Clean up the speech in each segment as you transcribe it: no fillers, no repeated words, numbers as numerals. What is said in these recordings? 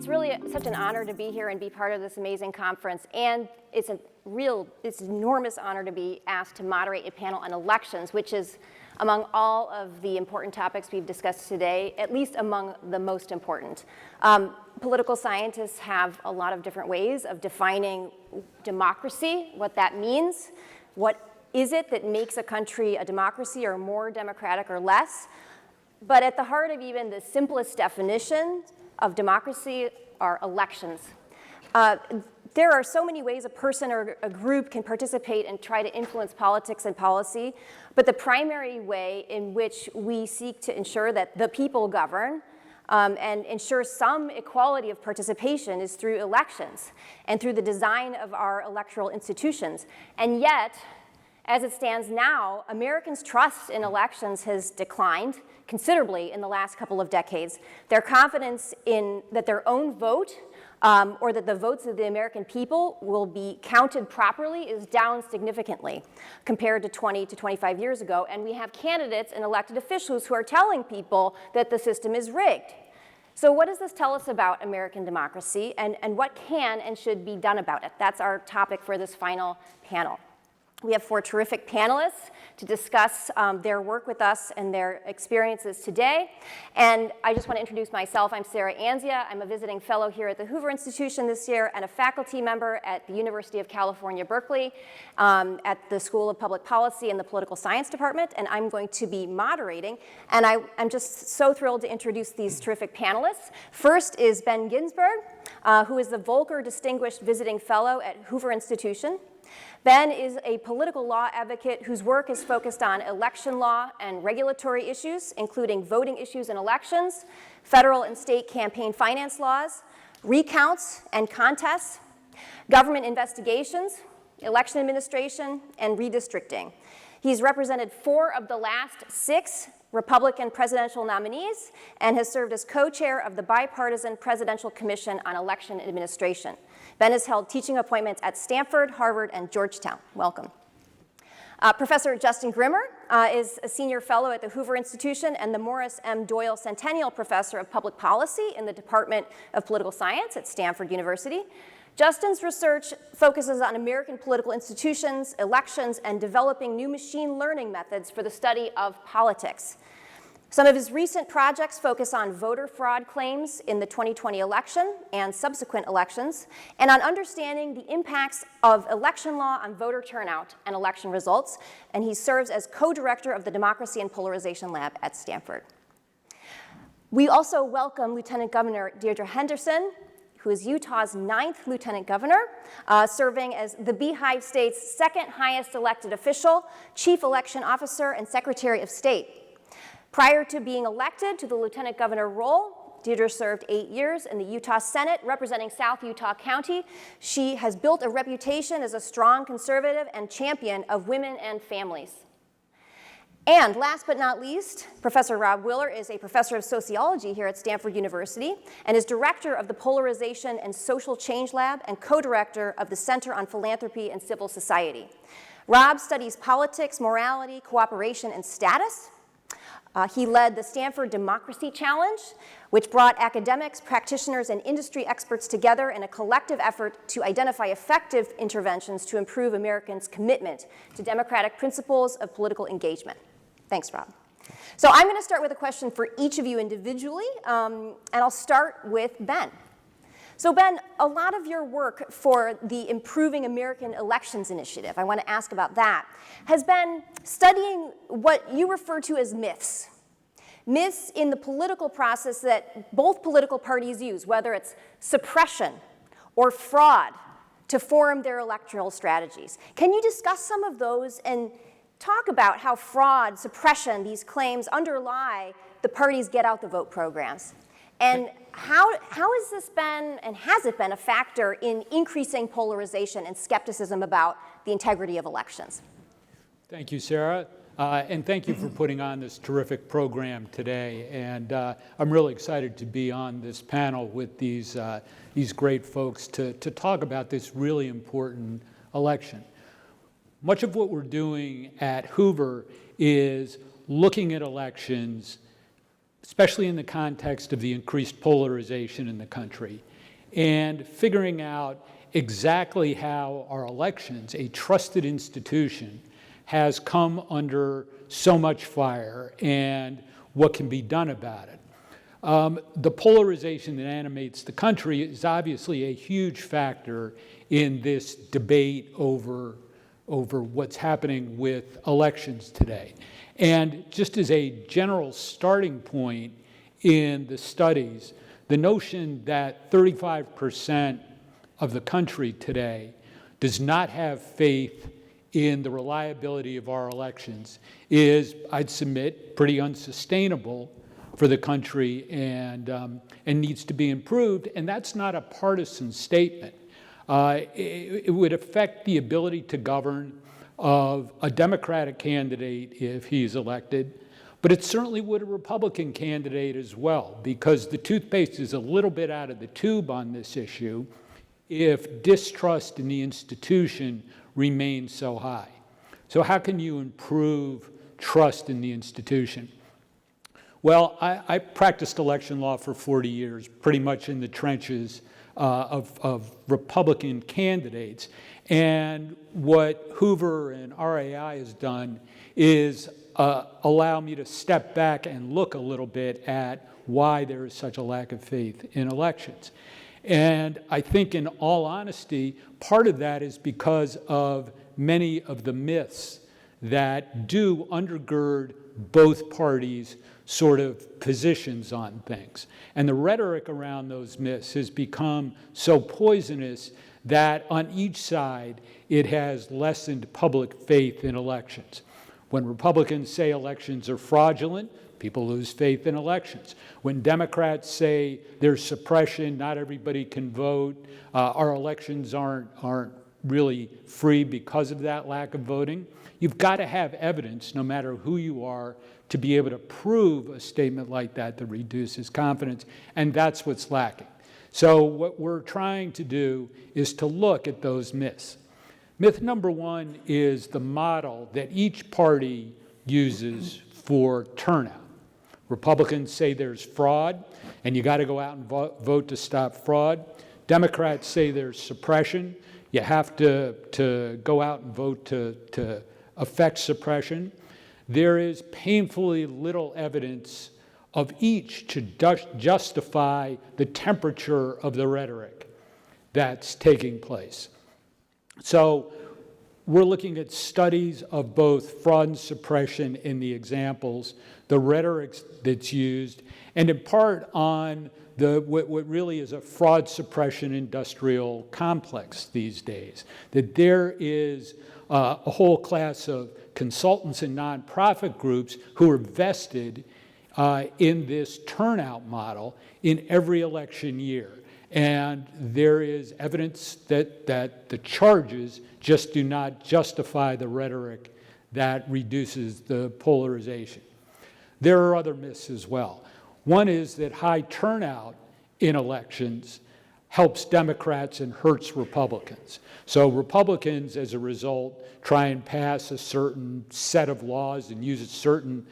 It's really such an honor to be here and be part of this amazing conference, and it's an enormous honor to be asked to moderate a panel on elections, which is, among all of the important topics we've discussed today, at least among the most important. Political scientists have a lot of different ways of defining democracy, what that means, what is it that makes a country a democracy or more democratic or less. But at the heart of even the simplest definition of democracy are elections. There are so many ways a person or a group can participate and try to influence politics and policy, but the primary way in which we seek to ensure that the people govern and ensure some equality of participation is through elections and through the design of our electoral institutions. And yet, as it stands now, Americans' trust in elections has declined considerably in the last couple of decades. Their confidence in that their own vote or that the votes of the American people will be counted properly is down significantly compared to 20 to 25 years ago. And we have candidates and elected officials who are telling people that the system is rigged. So what does this tell us about American democracy, and what can and should be done about it? That's our topic for this final panel. We have 4 terrific panelists to discuss their work with us and their experiences today. And I just want to introduce myself. I'm Sarah Anzia. I'm a visiting fellow here at the Hoover Institution this year and a faculty member at the University of California, Berkeley, at the School of Public Policy and the Political Science Department. And I'm going to be moderating. And I'm just so thrilled to introduce these terrific panelists. First is Ben Ginsberg, who is the Volcker Distinguished Visiting Fellow at Hoover Institution. Ben is a political law advocate whose work is focused on election law and regulatory issues, including voting issues in elections, federal and state campaign finance laws, recounts and contests, government investigations, election administration, and redistricting. He's represented 4 of the last 6 Republican presidential nominees and has served as co-chair of the Bipartisan Presidential Commission on Election Administration. Ben has held teaching appointments at Stanford, Harvard, and Georgetown. Welcome. Professor Justin Grimmer is a senior fellow at the Hoover Institution and the Morris M. Doyle Centennial Professor of Public Policy in the Department of Political Science at Stanford University. Justin's research focuses on American political institutions, elections, and developing new machine learning methods for the study of politics. Some of his recent projects focus on voter fraud claims in the 2020 election and subsequent elections, and on understanding the impacts of election law on voter turnout and election results, and he serves as co-director of the Democracy and Polarization Lab at Stanford. We also welcome Lieutenant Governor Deirdre Henderson, who is Utah's 9th lieutenant governor, serving as the Beehive State's 2nd highest elected official, chief election officer, and secretary of state. Prior to being elected to the lieutenant governor role, Deirdre served 8 years in the Utah Senate representing South Utah County. She has built a reputation as a strong conservative and champion of women and families. And last but not least, Professor Rob Willer is a professor of sociology here at Stanford University and is director of the Polarization and Social Change Lab and co-director of the Center on Philanthropy and Civil Society. Rob studies politics, morality, cooperation, and status. He led the Stanford Democracy Challenge, which brought academics, practitioners, and industry experts together in a collective effort to identify effective interventions to improve Americans' commitment to democratic principles of political engagement. Thanks, Rob. So I'm going to start with a question for each of you individually, and I'll start with Ben. So Ben, a lot of your work for the Improving American Elections Initiative, I want to ask about that, has been studying what you refer to as myths. Myths in the political process that both political parties use, whether it's suppression or fraud, to form their electoral strategies. Can you discuss some of those and talk about how fraud, suppression, these claims underlie the parties' get out the vote programs? And how has this been, and has it been, a factor in increasing polarization and skepticism about the integrity of elections? Thank you, Sarah. And thank you for putting on this terrific program today. And I'm really excited to be on this panel with these great folks to talk about this really important election. Much of what we're doing at Hoover is looking at elections, especially in the context of the increased polarization in the country, and figuring out exactly how our elections, a trusted institution, has come under so much fire and what can be done about it. The polarization that animates the country is obviously a huge factor in this debate over what's happening with elections today. And just as a general starting point in the studies, the notion that 35% of the country today does not have faith in the reliability of our elections is, I'd submit, pretty unsustainable for the country and needs to be improved. And that's not a partisan statement. It would affect the ability to govern of a Democratic candidate if he's elected, but it certainly would a Republican candidate as well, because the toothpaste is a little bit out of the tube on this issue if distrust in the institution remains so high. So how can you improve trust in the institution? Well, I practiced election law for 40 years, pretty much in the trenches of Republican candidates. And what Hoover and RAI has done is allow me to step back and look a little bit at why there is such a lack of faith in elections. And I think, in all honesty, part of that is because of many of the myths that do undergird both parties' sort of positions on things. And the rhetoric around those myths has become so poisonous that on each side it has lessened public faith in elections. When Republicans say elections are fraudulent, people lose faith in elections. When Democrats say there's suppression, not everybody can vote, our elections aren't really free because of that lack of voting, you've got to have evidence, no matter who you are, to be able to prove a statement like that that reduces confidence, and that's what's lacking. So what we're trying to do is to look at those myths. Myth number one is the model that each party uses for turnout. Republicans say there's fraud, and you got to go out and vote to stop fraud. Democrats say there's suppression. You have to go out and vote to affect suppression. There is painfully little evidence of each to justify the temperature of the rhetoric that's taking place. So we're looking at studies of both fraud and suppression in the examples, the rhetoric that's used, and in part on what really is a fraud suppression industrial complex these days, that there is a whole class of consultants and nonprofit groups who are vested in this turnout model in every election year. And there is evidence that the charges just do not justify the rhetoric that reduces the polarization. There are other myths as well. One is that high turnout in elections helps Democrats and hurts Republicans. So Republicans, as a result, try and pass a certain set of laws and use a certain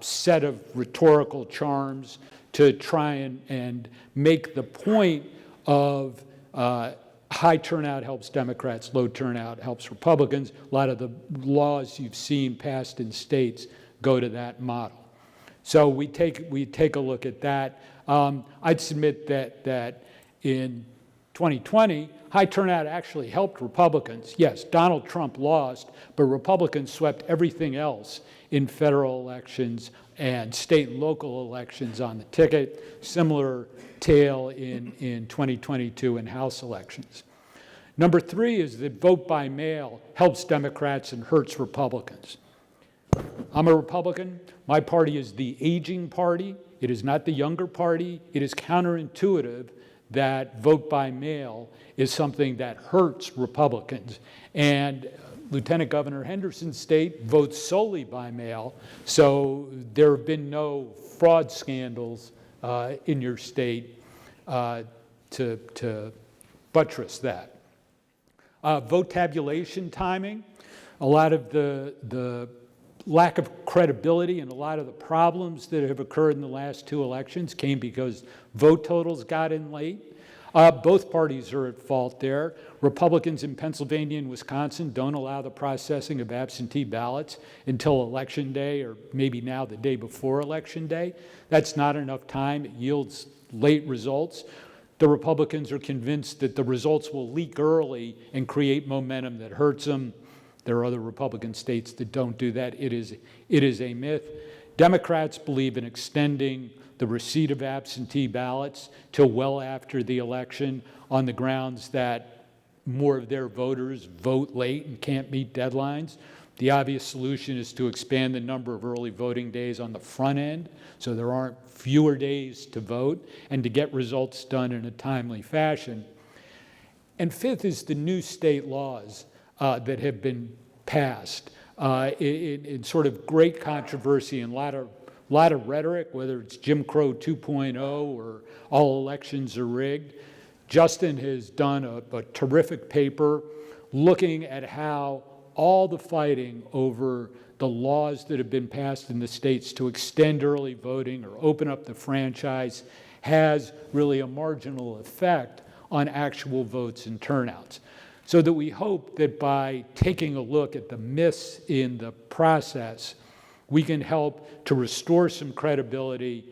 set of rhetorical charms to try and make the point of high turnout helps Democrats, low turnout helps Republicans. A lot of the laws you've seen passed in states go to that model. So we take a look at that. I'd submit that in 2020, high turnout actually helped Republicans. Yes, Donald Trump lost, but Republicans swept everything else in federal elections and state and local elections on the ticket. Similar tale in 2022 in House elections. Number three is that vote by mail helps Democrats and hurts Republicans. I'm a Republican. My party is the aging party. It is not the younger party. It is counterintuitive that vote by mail is something that hurts Republicans. And Lieutenant Governor Henderson's state votes solely by mail, so there have been no fraud scandals in your state to buttress that. Vote tabulation timing, a lot of the lack of credibility and a lot of the problems that have occurred in the last two elections came because vote totals got in late. Both parties are at fault there. Republicans in Pennsylvania and Wisconsin don't allow the processing of absentee ballots until Election Day, or maybe now the day before Election Day. That's not enough time. It yields late results. The Republicans are convinced that the results will leak early and create momentum that hurts them. There are other Republican states that don't do that. It is a myth. Democrats believe in extending the receipt of absentee ballots till well after the election on the grounds that more of their voters vote late and can't meet deadlines. The obvious solution is to expand the number of early voting days on the front end so there aren't fewer days to vote, and to get results done in a timely fashion. And fifth is the new state laws that have been passed in sort of great controversy and a lot of rhetoric, whether it's Jim Crow 2.0 or all elections are rigged. Justin has done a terrific paper looking at how all the fighting over the laws that have been passed in the states to extend early voting or open up the franchise has really a marginal effect on actual votes and turnouts. So that we hope that by taking a look at the myths in the process, we can help to restore some credibility,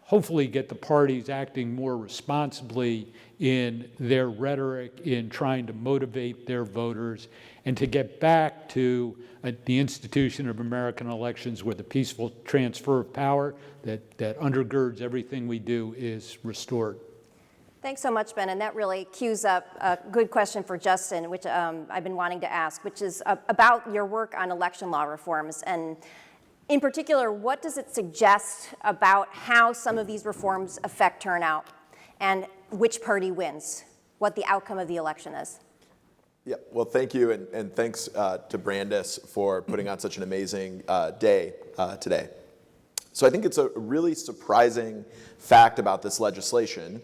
hopefully get the parties acting more responsibly in their rhetoric, in trying to motivate their voters, and to get back to the institution of American elections where the peaceful transfer of power that undergirds everything we do is restored. Thanks so much, Ben, and that really cues up a good question for Justin, which I've been wanting to ask, which is about your work on election law reforms. And in particular, what does it suggest about how some of these reforms affect turnout and which party wins, what the outcome of the election is? Yeah, well, thank you, and thanks to Brandis for putting on such an amazing day today. So I think it's a really surprising fact about this legislation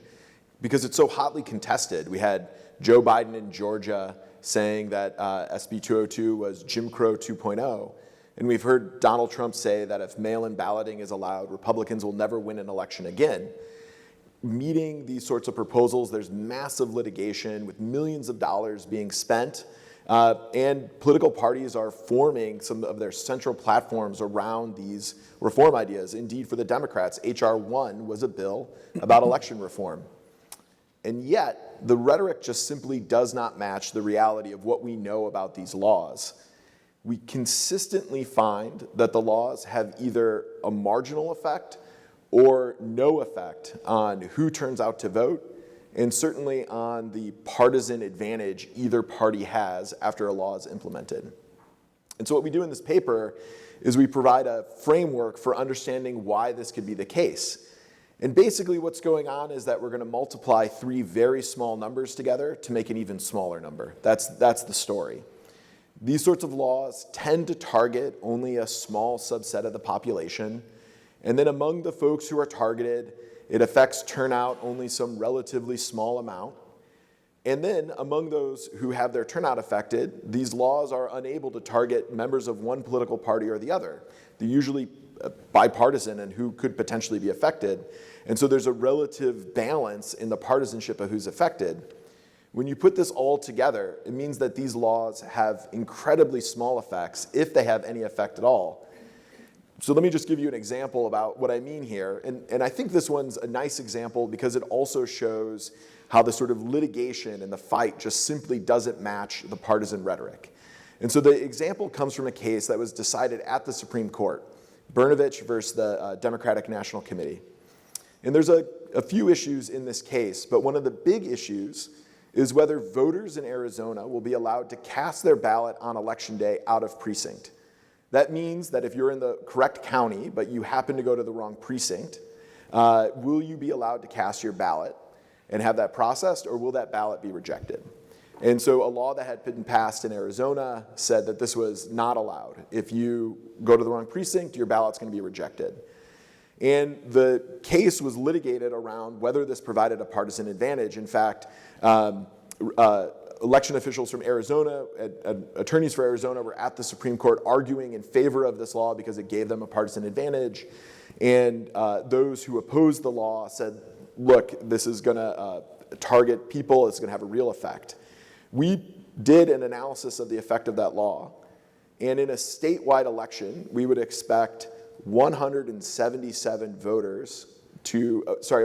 because it's so hotly contested. We had Joe Biden in Georgia saying that SB 202 was Jim Crow 2.0, and we've heard Donald Trump say that if mail-in balloting is allowed, Republicans will never win an election again. Meeting these sorts of proposals, there's massive litigation with millions of dollars being spent, and political parties are forming some of their central platforms around these reform ideas. Indeed, for the Democrats, H.R. 1 was a bill about election reform. And yet, the rhetoric just simply does not match the reality of what we know about these laws. We consistently find that the laws have either a marginal effect or no effect on who turns out to vote, and certainly on the partisan advantage either party has after a law is implemented. And so what we do in this paper is we provide a framework for understanding why this could be the case. And basically what's going on is that we're going to multiply three very small numbers together to make an even smaller number. That's the story. These sorts of laws tend to target only a small subset of the population. And then among the folks who are targeted, it affects turnout only some relatively small amount. And then among those who have their turnout affected, these laws are unable to target members of one political party or the other. They're usually bipartisan and who could potentially be affected. And so there's a relative balance in the partisanship of who's affected. When you put this all together, it means that these laws have incredibly small effects, if they have any effect at all. So let me just give you an example about what I mean here. And I think this one's a nice example because it also shows how the sort of litigation and the fight just simply doesn't match the partisan rhetoric. And so the example comes from a case that was decided at the Supreme Court, Brnovich versus the Democratic National Committee. And there's a few issues in this case, but one of the big issues is whether voters in Arizona will be allowed to cast their ballot on Election Day out of precinct. That means that if you're in the correct county, but you happen to go to the wrong precinct, will you be allowed to cast your ballot and have that processed, or will that ballot be rejected? And so a law that had been passed in Arizona said that this was not allowed. If you go to the wrong precinct, your ballot's going to be rejected. And the case was litigated around whether this provided a partisan advantage. In fact, election officials from Arizona, attorneys for Arizona were at the Supreme Court arguing in favor of this law because it gave them a partisan advantage. And those who opposed the law said, look, this is going to target people, it's going to have a real effect. We did an analysis of the effect of that law, and in a statewide election, we would expect 177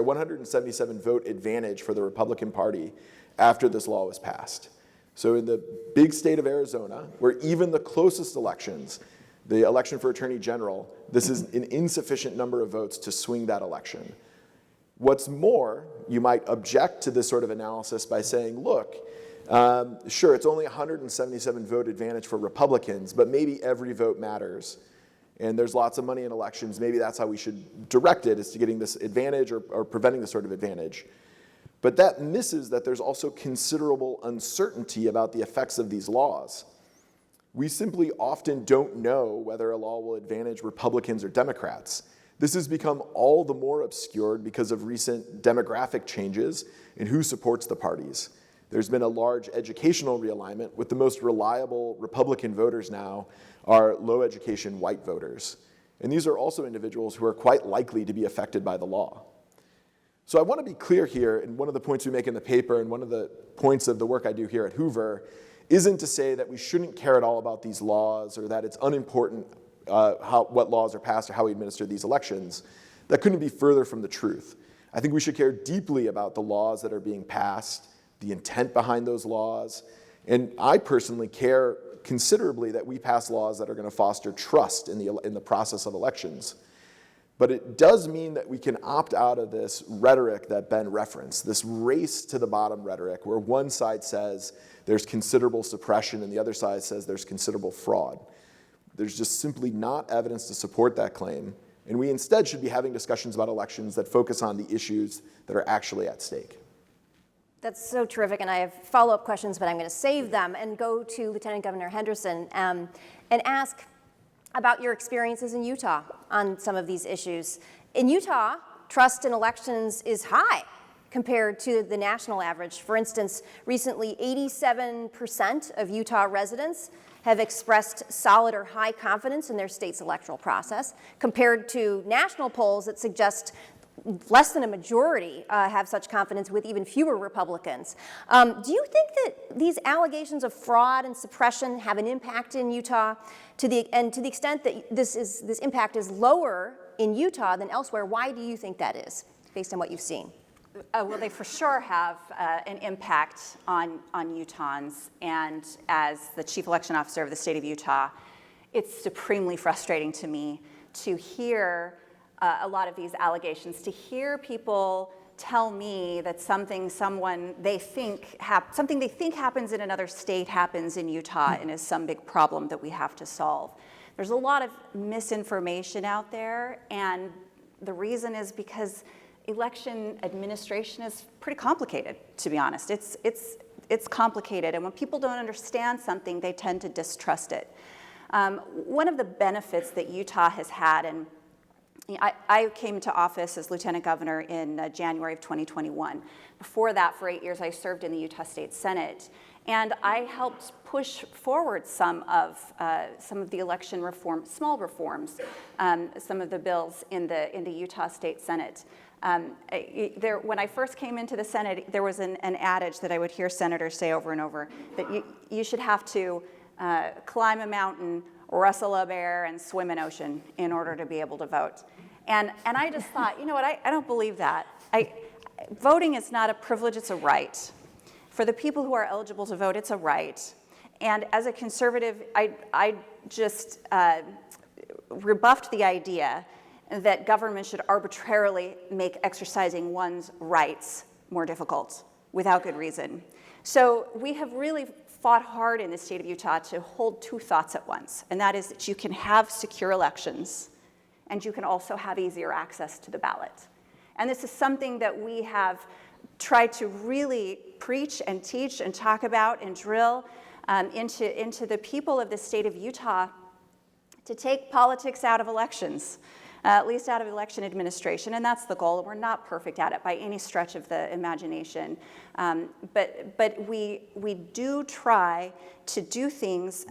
177 vote advantage for the Republican Party after this law was passed. So in the big state of Arizona, where even the closest elections, the election for Attorney General, this is an insufficient number of votes to swing that election. What's more, you might object to this sort of analysis by saying, look, sure, it's only 177 vote advantage for Republicans, but maybe every vote matters. And there's lots of money in elections. Maybe that's how we should direct it, is to getting this advantage or preventing this sort of advantage. But that misses that there's also considerable uncertainty about the effects of these laws. We simply often don't know whether a law will advantage Republicans or Democrats. This has become all the more obscured because of recent demographic changes in who supports the parties. There's been a large educational realignment, with the most reliable Republican voters now are low education white voters. And these are also individuals who are quite likely to be affected by the law. So I want to be clear here, and one of the points we make in the paper and one of the points of the work I do here at Hoover isn't to say that we shouldn't care at all about these laws or that it's unimportant what laws are passed or how we administer these elections. That couldn't be further from the truth. I think we should care deeply about the laws that are being passed, the intent behind those laws, and I personally care considerably that we pass laws that are going to foster trust in the process of elections. But it does mean that we can opt out of this rhetoric that Ben referenced, this race to the bottom rhetoric, where one side says there's considerable suppression and the other side says there's considerable fraud. There's just simply not evidence to support that claim, and we instead should be having discussions about elections that focus on the issues that are actually at stake. That's so terrific, and I have follow-up questions, but I'm going to save them and go to Lieutenant Governor Henderson and ask about your experiences in Utah on some of these issues. In Utah, trust in elections is high compared to the national average. For instance, recently 87% of Utah residents have expressed solid or high confidence in their state's electoral process, compared to national polls that suggest less than a majority have such confidence, with even fewer Republicans. Do you think that these allegations of fraud and suppression have an impact in Utah? To the extent that this impact is lower in Utah than elsewhere, why do you think that is, based on what you've seen? Well, they for sure have an impact on Utahns. And as the chief election officer of the state of Utah, it's supremely frustrating to me to hear a lot of these allegations, to hear people tell me that something they think happens in another state happens in Utah and is some big problem that we have to solve. There's a lot of misinformation out there, and the reason is because election administration is pretty complicated, to be honest. It's complicated, and when people don't understand something, they tend to distrust it. One of the benefits that Utah has had, and I came to office as lieutenant governor in January of 2021. Before that, for 8 years, I served in the Utah State Senate, and I helped push forward some of the election reform, small reforms, some of the bills in the Utah State Senate. When I first came into the Senate, there was an adage that I would hear senators say over and over, that you should have to climb a mountain, wrestle a bear, and swim an ocean in order to be able to vote. And I just thought, you know what, I don't believe that. Voting is not a privilege, it's a right. For the people who are eligible to vote, it's a right. And as a conservative, I just rebuffed the idea that government should arbitrarily make exercising one's rights more difficult without good reason. So we have really fought hard in the state of Utah to hold two thoughts at once, and that is that you can have secure elections and you can also have easier access to the ballot. And this is something that we have tried to really preach and teach and talk about and drill into the people of the state of Utah, to take politics out of elections, at least out of election administration, and that's the goal. We're not perfect at it by any stretch of the imagination, but we do try to do things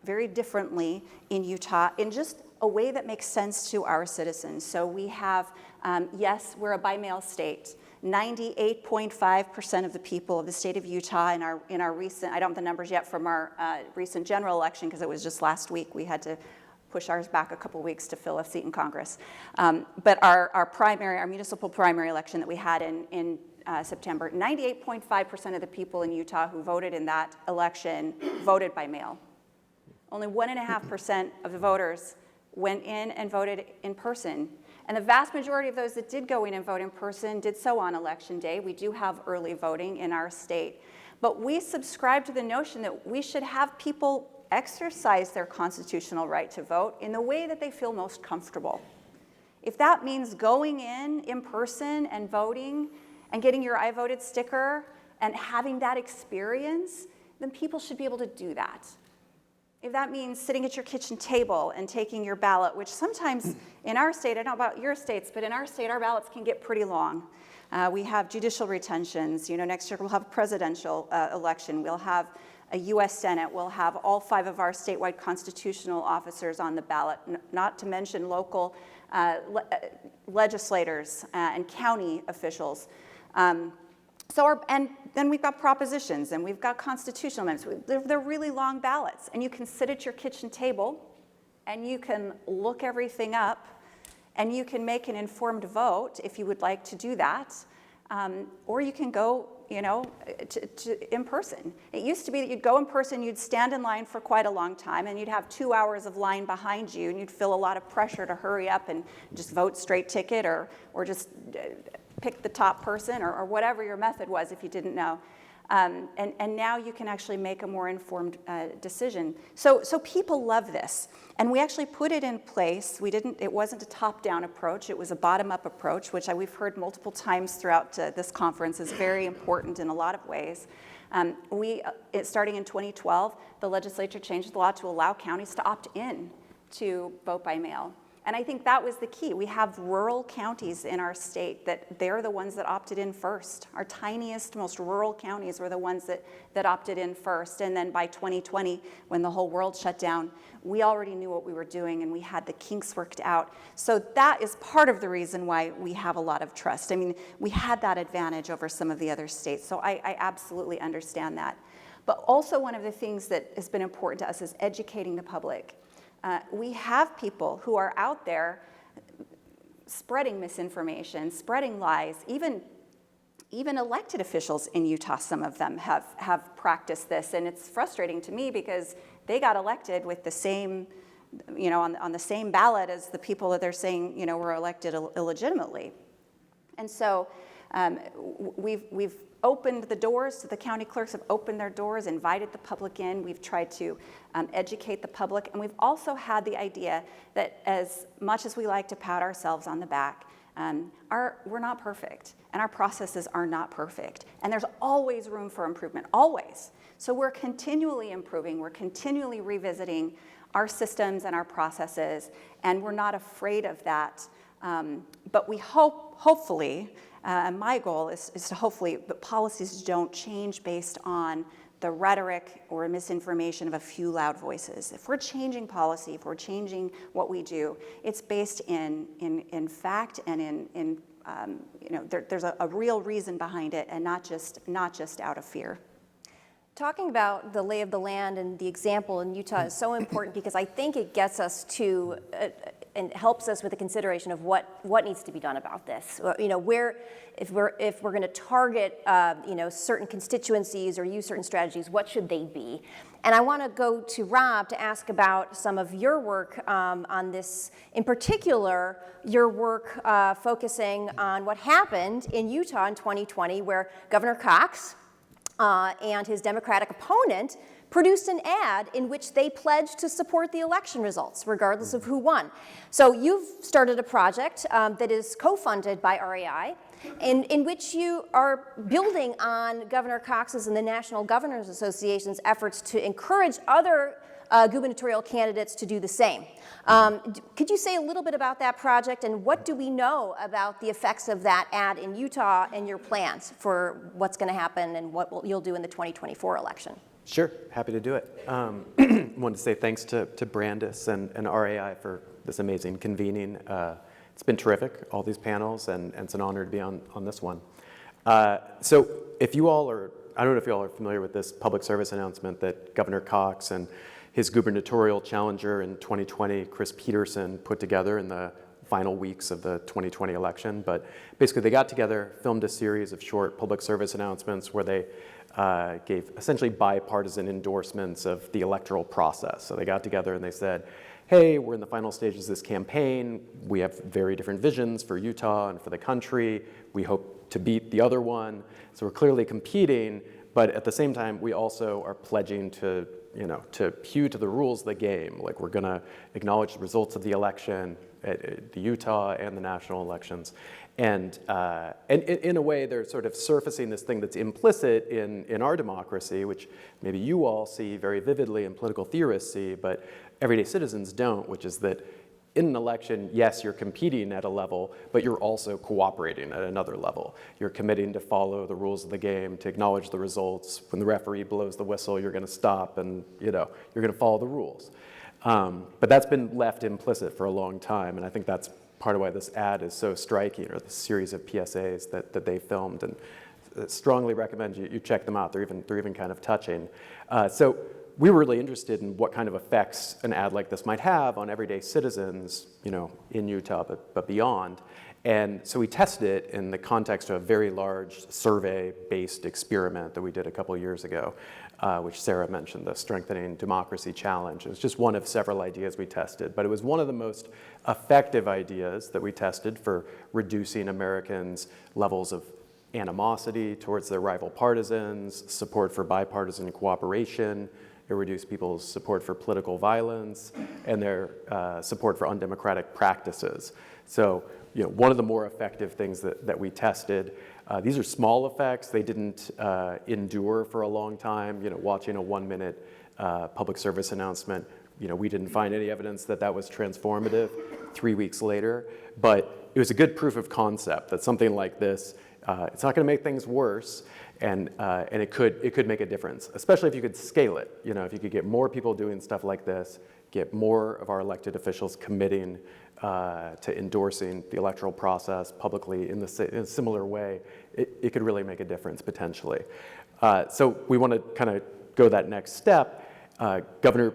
very differently in Utah, in just a way that makes sense to our citizens. So we have, yes, we're a by-mail state. 98.5% of the people of the state of Utah in our recent, I don't have the numbers yet from our recent general election because it was just last week. We had to push ours back a couple weeks to fill a seat in Congress. But our municipal primary election that we had in September, 98.5% of the people in Utah who voted in that election voted by mail. Only 1.5% of the voters went in and voted in person. And the vast majority of those that did go in and vote in person did so on election day. We do have early voting in our state. But we subscribe to the notion that we should have people exercise their constitutional right to vote in the way that they feel most comfortable. If that means going in person and voting and getting your I voted sticker and having that experience, then people should be able to do that. If that means sitting at your kitchen table and taking your ballot, which sometimes in our state, I don't know about your states, but in our state, our ballots can get pretty long. We have judicial retentions. Next year we'll have a presidential election. We'll have a U.S. Senate. We'll have all 5 of our statewide constitutional officers on the ballot, not to mention local legislators and county officials. And then we've got propositions and we've got constitutional amendments. They're really long ballots. And you can sit at your kitchen table and you can look everything up and you can make an informed vote if you would like to do that. Or you can go, to in person. It used to be that you'd go in person, you'd stand in line for quite a long time, and you'd have 2 hours of line behind you, and you'd feel a lot of pressure to hurry up and just vote straight ticket or just pick the top person or whatever your method was if you didn't know. And now you can actually make a more informed decision. So people love this. And we actually put it in place. It wasn't a top-down approach, it was a bottom-up approach, which we've heard multiple times throughout this conference is very important in a lot of ways. Starting in 2012, the legislature changed the law to allow counties to opt in to vote by mail. And I think that was the key. We have rural counties in our state that they're the ones that opted in first. Our tiniest, most rural counties were the ones that opted in first. And then by 2020, when the whole world shut down, we already knew what we were doing and we had the kinks worked out. So that is part of the reason why we have a lot of trust. I mean, we had that advantage over some of the other states. So I absolutely understand that. But also one of the things that has been important to us is educating the public. We have people who are out there spreading misinformation, spreading lies. Even elected officials in Utah, some of them have practiced this, and it's frustrating to me because they got elected with the same, on the same ballot as the people that they're saying, were elected illegitimately. And so we've opened the doors, the county clerks have opened their doors, invited the public in. We've tried to educate the public, and we've also had the idea that as much as we like to pat ourselves on the back, we're not perfect, and our processes are not perfect, and there's always room for improvement, always. So we're continually improving, we're continually revisiting our systems and our processes, and we're not afraid of that. But we hopefully, my goal is to hopefully the policies don't change based on the rhetoric or misinformation of a few loud voices. If we're changing policy, if we're changing what we do, it's based in fact and there's a real reason behind it, and not just out of fear. Talking about the lay of the land and the example in Utah is so important because I think it gets us to and helps us with the consideration of what needs to be done about this. If we're going to target certain constituencies or use certain strategies, what should they be? And I want to go to Rob to ask about some of your work on this. In particular, your work focusing on what happened in Utah in 2020, where Governor Cox and his Democratic opponent produced an ad in which they pledged to support the election results, regardless of who won. So you've started a project that is co-funded by RAI, in which you are building on Governor Cox's and the National Governors Association's efforts to encourage other gubernatorial candidates to do the same. Could you say a little bit about that project, and what do we know about the effects of that ad in Utah and your plans for what's going to happen and what you'll do in the 2024 election? Sure, happy to do it. Wanted to say thanks to Brandis and RAI for this amazing convening. It's been terrific, all these panels, and it's an honor to be on this one. So if you all are, I don't know if you all are familiar with this public service announcement that Governor Cox and his gubernatorial challenger in 2020, Chris Peterson, put together in the final weeks of the 2020 election. But basically they got together, filmed a series of short public service announcements where they gave essentially bipartisan endorsements of the electoral process. So they got together and they said, hey, we're in the final stages of this campaign. We have very different visions for Utah and for the country. We hope to beat the other one. So we're clearly competing, but at the same time, we also are pledging to hew to the rules of the game. Like, we're gonna acknowledge the results of the election, the Utah and the national elections. And in a way, they're sort of surfacing this thing that's implicit in our democracy, which maybe you all see very vividly and political theorists see, but everyday citizens don't, which is that in an election, yes, you're competing at a level, but you're also cooperating at another level. You're committing to follow the rules of the game, to acknowledge the results. When the referee blows the whistle, you're gonna stop and you're gonna follow the rules. But that's been left implicit for a long time, and I think that's part of why this ad is so striking, or this series of PSAs that they filmed, and strongly recommend you check them out. They're even kind of touching. So we were really interested in what kind of effects an ad like this might have on everyday citizens, in Utah, but beyond. And so we tested it in the context of a very large survey-based experiment that we did a couple of years ago, which Sarah mentioned, the Strengthening Democracy Challenge. It was just one of several ideas we tested, but it was one of the most effective ideas that we tested for reducing Americans' levels of animosity towards their rival partisans, support for bipartisan cooperation. It reduced people's support for political violence and their support for undemocratic practices. So, one of the more effective things that we tested, these are small effects. They didn't endure for a long time. Watching a 1-minute public service announcement, we didn't find any evidence that was transformative 3 weeks later. But it was a good proof of concept that something like this, it's not going to make things worse, and it could make a difference, especially if you could scale it. If you could get more people doing stuff like this, get more of our elected officials committing to endorsing the electoral process publicly in a similar way, it could really make a difference potentially. So we want to kind of go that next step. Governor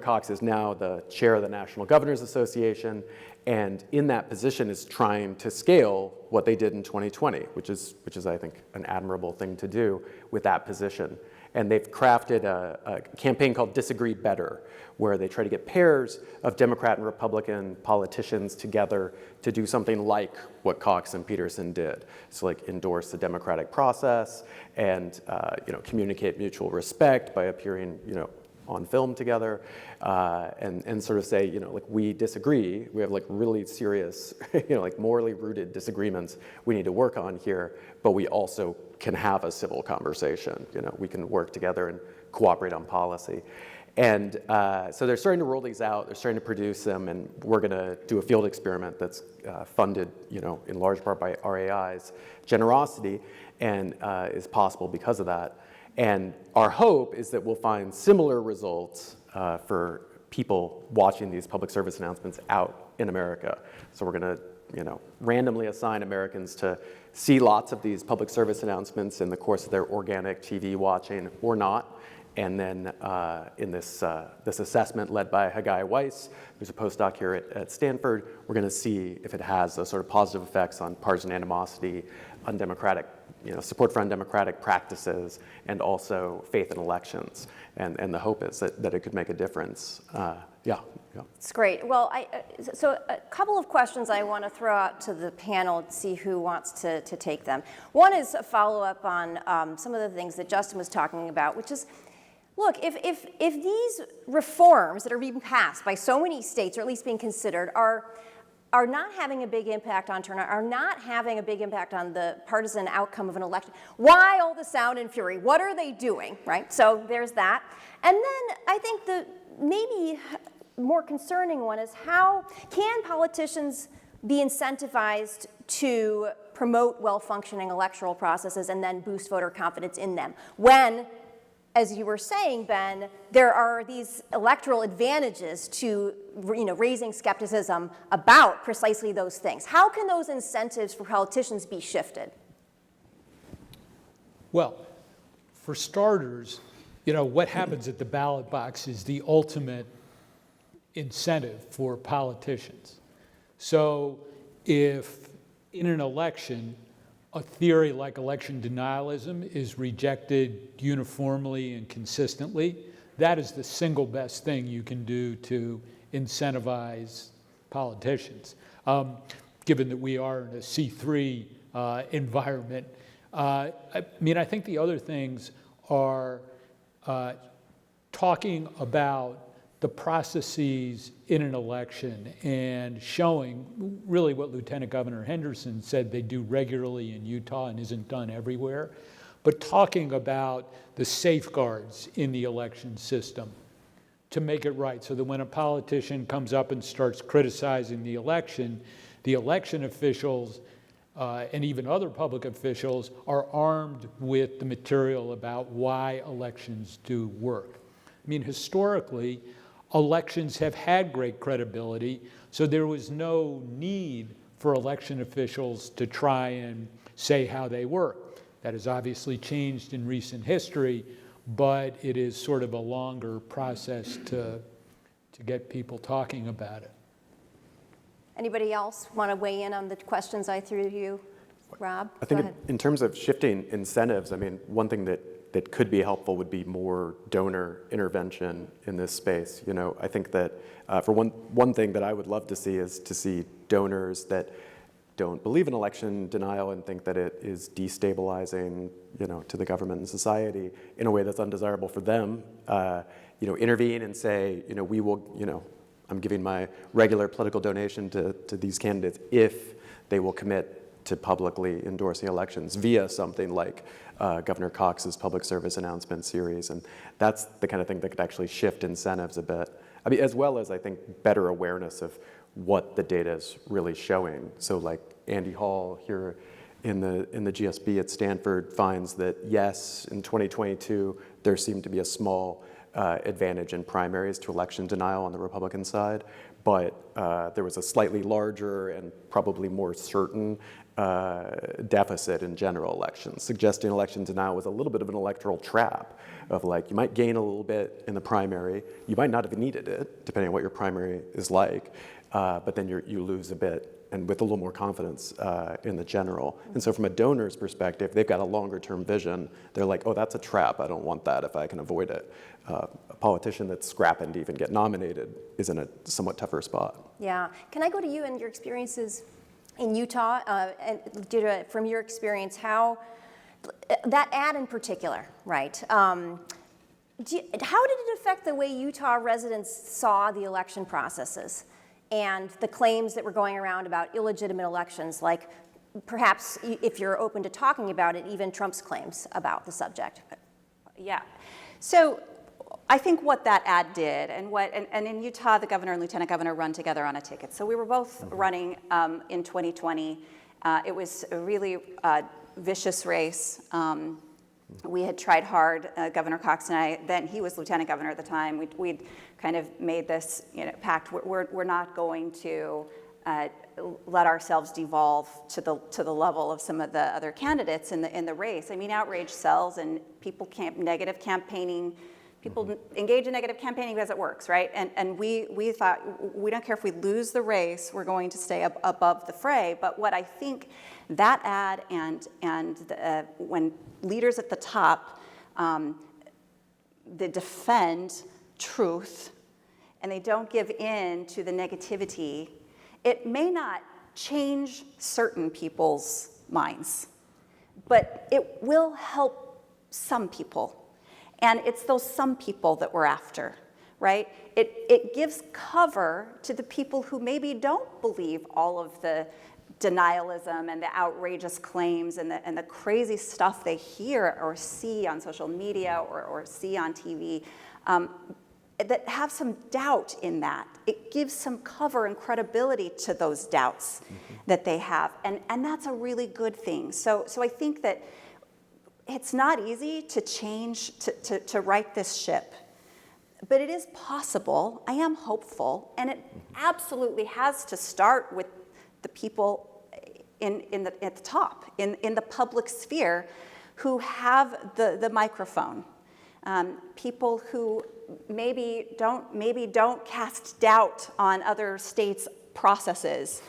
Cox is now the chair of the National Governors Association, and in that position is trying to scale what they did in 2020, which is I think an admirable thing to do with that position. And they've crafted a campaign called Disagree Better, where they try to get pairs of Democrat and Republican politicians together to do something like what Cox and Peterson did. So like endorse the democratic process and communicate mutual respect by appearing on film together, and sort of say, like, we disagree. We have like really serious, like morally rooted disagreements we need to work on here, but we also can have a civil conversation. We can work together and cooperate on policy. And so they're starting to roll these out. They're starting to produce them, and we're going to do a field experiment that's funded, in large part by RAI's generosity, and is possible because of that. And our hope is that we'll find similar results for people watching these public service announcements out in America. So we're going to, randomly assign Americans to see lots of these public service announcements in the course of their organic TV watching or not. And then in this assessment led by Haggai Weiss, who's a postdoc here at Stanford, we're going to see if it has those sort of positive effects on partisan animosity, undemocratic, support for undemocratic practices, and also faith in elections. And the hope is that it could make a difference. Yeah. It's great. Well, so a couple of questions I want to throw out to the panel and see who wants to take them. One is a follow-up on some of the things that Justin was talking about, which is, look, if these reforms that are being passed by so many states, or at least being considered, are not having a big impact on turnout, are not having a big impact on the partisan outcome of an election, why all the sound and fury? What are they doing, right? So there's that. And then I think the maybe more concerning one is, how can politicians be incentivized to promote well-functioning electoral processes and then boost voter confidence in them when as you were saying, Ben, there are these electoral advantages to raising skepticism about precisely those things. How can those incentives for politicians be shifted? Well, for starters, what happens at the ballot box is the ultimate incentive for politicians. So if in an election, a theory like election denialism is rejected uniformly and consistently, that is the single best thing you can do to incentivize politicians. Given that we are in a C3 environment, I think the other things are talking about the processes in an election and showing really what Lieutenant Governor Henderson said they do regularly in Utah and isn't done everywhere, but talking about the safeguards in the election system to make it right so that when a politician comes up and starts criticizing the election officials and even other public officials are armed with the material about why elections do work. Historically, elections have had great credibility, so there was no need for election officials to try and say how they work. That has obviously changed in recent history, but it is sort of a longer process to get people talking about it. Anybody else want to weigh in on the questions I threw to you? Rob, I think go ahead. in terms of shifting incentives, one thing that could be helpful would be more donor intervention in this space. I think that for one thing that I would love to see is to see donors that don't believe in election denial and think that it is destabilizing, to the government and society in a way that's undesirable for them, intervene and say, we will, I'm giving my regular political donation to these candidates if they will commit to publicly endorsing elections via something like Governor Cox's public service announcement series. And that's the kind of thing that could actually shift incentives a bit. As well as, I think, better awareness of what the data is really showing. So like Andy Hall here in the GSB at Stanford finds that, yes, in 2022, there seemed to be a small advantage in primaries to election denial on the Republican side, but there was a slightly larger and probably more certain deficit in general elections, suggesting election denial was a little bit of an electoral trap of like, you might gain a little bit in the primary, you might not have needed it, depending on what your primary is like, but then you lose a bit and with a little more confidence in the general. And so from a donor's perspective, they've got a longer term vision. They're like, oh, that's a trap, I don't want that if I can avoid it. A politician that's scrapping to even get nominated is in a somewhat tougher spot. Yeah, can I go to you and your experiences in Utah, and from your experience, how that ad in particular, right? How did it affect the way Utah residents saw the election processes and the claims that were going around about illegitimate elections, like perhaps, if you're open to talking about it, even Trump's claims about the subject? Yeah. So I think what that ad did, and in Utah, the governor and lieutenant governor run together on a ticket. So we were both running in 2020. It was a really vicious race. We had tried hard, Governor Cox and I. Then he was lieutenant governor at the time. We'd kind of made this pact. We're not going to let ourselves devolve to the level of some of the other candidates in the race. Outrage sells, and people negative campaigning. People engage in negative campaigning because it works, right? And we thought, we don't care if we lose the race, we're going to stay above the fray. But what I think that ad and when leaders at the top, they defend truth and they don't give in to the negativity, it may not change certain people's minds, but it will help some people. And it's those some people that we're after, right? It gives cover to the people who maybe don't believe all of the denialism and the outrageous claims and the crazy stuff they hear or see on social media or see on TV, that have some doubt in that. It gives some cover and credibility to those doubts that they have. And that's a really good thing. So I think that It's not easy to change, to right this ship, but it is possible. I am hopeful, and it absolutely has to start with the people at the top, in the public sphere, who have the microphone. People who maybe don't cast doubt on other states' processes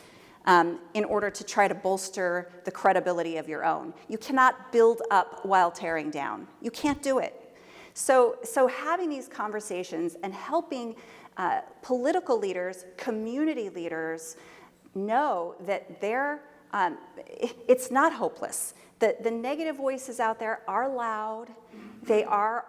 in order to try to bolster the credibility of your own. You cannot build up while tearing down. You can't do it. So having these conversations and helping political leaders, community leaders know that it's not hopeless. The negative voices out there are loud. They are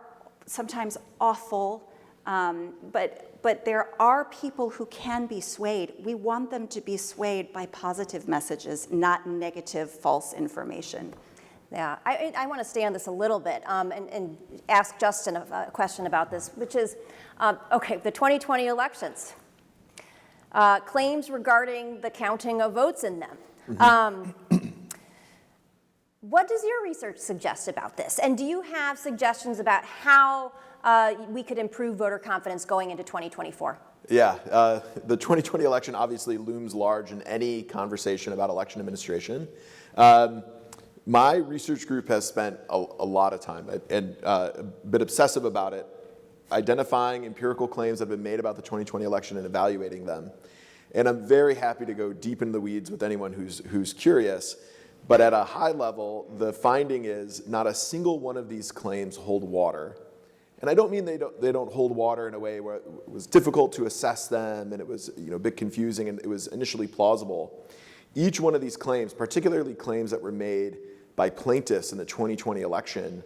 sometimes awful, but there are people who can be swayed. We want them to be swayed by positive messages, not negative, false information. Yeah, I want to stay on this a little bit and ask Justin a question about this, which is, okay, the 2020 elections, claims regarding the counting of votes in them. Mm-hmm. What does your research suggest about this? And do you have suggestions about how we could improve voter confidence going into 2024? Yeah, the 2020 election obviously looms large in any conversation about election administration. My research group has spent a lot of time and been obsessive about it, identifying empirical claims that have been made about the 2020 election and evaluating them. And I'm very happy to go deep into the weeds with anyone who's curious. But at a high level, the finding is not a single one of these claims hold water. And I don't mean they don't hold water in a way where it was difficult to assess them and it was a bit confusing and it was initially plausible. Each one of these claims, particularly claims that were made by plaintiffs in the 2020 election,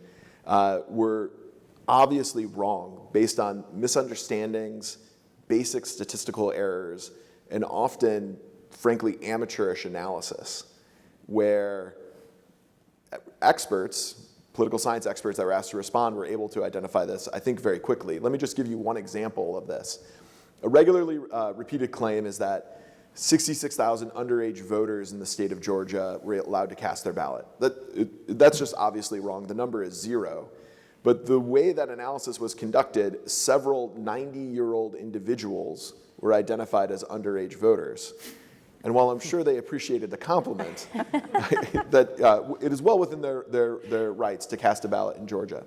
were obviously wrong based on misunderstandings, basic statistical errors, and often, frankly, amateurish analysis, where experts, political science experts that were asked to respond were able to identify this, I think, very quickly. Let me just give you one example of this. A regularly repeated claim is that 66,000 underage voters in the state of Georgia were allowed to cast their ballot. That's just obviously wrong. The number is 0. But the way that analysis was conducted, several 90-year-old individuals were identified as underage voters. And while I'm sure they appreciated the compliment, that it is well within their rights to cast a ballot in Georgia.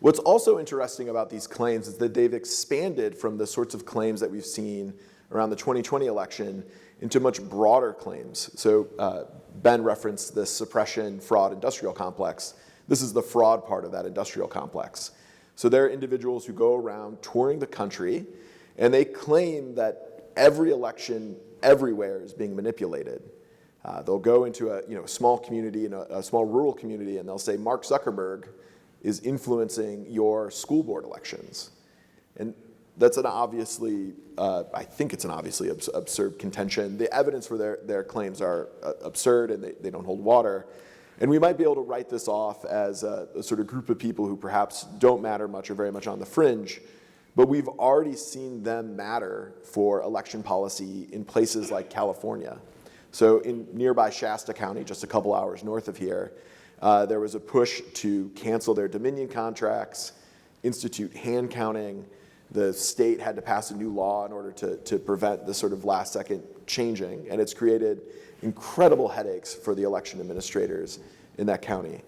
What's also interesting about these claims is that they've expanded from the sorts of claims that we've seen around the 2020 election into much broader claims. So Ben referenced the suppression fraud industrial complex. This is the fraud part of that industrial complex. So there are individuals who go around touring the country and they claim that every election everywhere is being manipulated. They'll go into a small community, in a small rural community, and they'll say Mark Zuckerberg is influencing your school board elections. And that's an obviously, I think it's an obviously absurd contention. The evidence for their claims are absurd and they don't hold water. And we might be able to write this off as a sort of group of people who perhaps don't matter much or very much on the fringe, but we've already seen them matter for election policy in places like California. So in nearby Shasta County, just a couple hours north of here, there was a push to cancel their Dominion contracts, institute hand counting. The state had to pass a new law in order to prevent this sort of last second changing, and it's created incredible headaches for the election administrators in that county.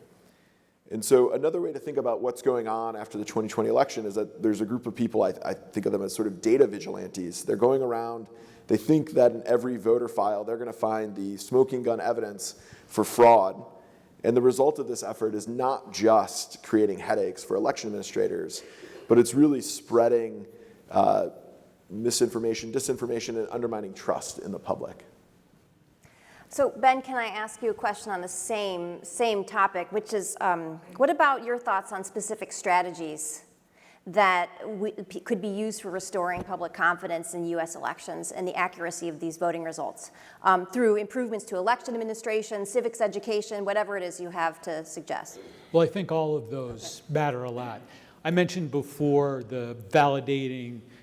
And so another way to think about what's going on after the 2020 election is that there's a group of people, I think of them as sort of data vigilantes. They're going around, they think that in every voter file, they're gonna find the smoking gun evidence for fraud. And the result of this effort is not just creating headaches for election administrators, but it's really spreading misinformation, disinformation, and undermining trust in the public. So Ben, can I ask you a question on the same topic, which is, what about your thoughts on specific strategies that could be used for restoring public confidence in U.S. elections and the accuracy of these voting results through improvements to election administration, civics education, whatever it is you have to suggest? Well, I think all of those matter a lot. I mentioned before the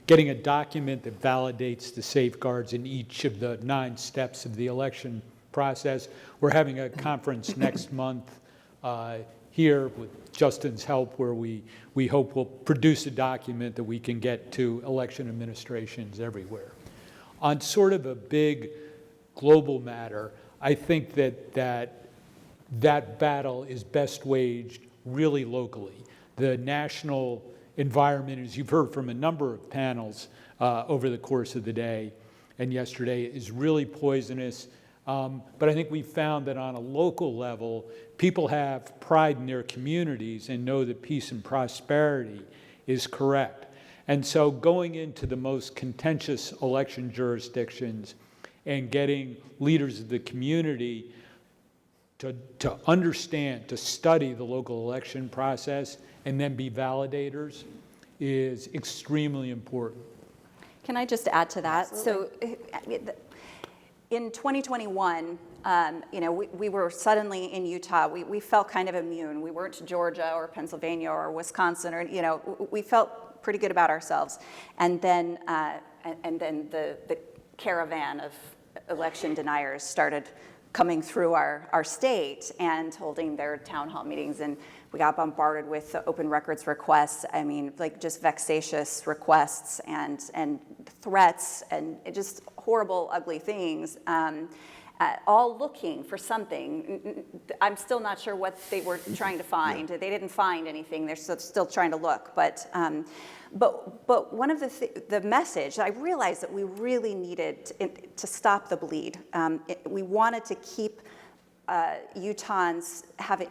getting a document that validates the safeguards in each of the 9 steps of the election process. We're having a conference next month here with Justin's help, where we hope will produce a document that we can get to election administrations everywhere. On sort of a big global matter, I think that battle is best waged really locally. The national environment, as you've heard from a number of panels over the course of the day and yesterday, is really poisonous. But I think we found that on a local level, people have pride in their communities and know that peace and prosperity is correct. And so going into the most contentious election jurisdictions and getting leaders of the community to understand, to study the local election process and then be validators is extremely important. Can I just add to that? Absolutely. So in 2021, we were suddenly in Utah. We felt kind of immune. We weren't Georgia or Pennsylvania or Wisconsin, or we felt pretty good about ourselves. And then the caravan of election deniers started coming through our state and holding their town hall meetings, and we got bombarded with open records requests. I mean, like just vexatious requests and threats and just horrible, ugly things, all looking for something. I'm still not sure what they were trying to find. They didn't find anything. They're still trying to look. But one of the message, I realized that we really needed to stop the bleed. We wanted to keep Utahns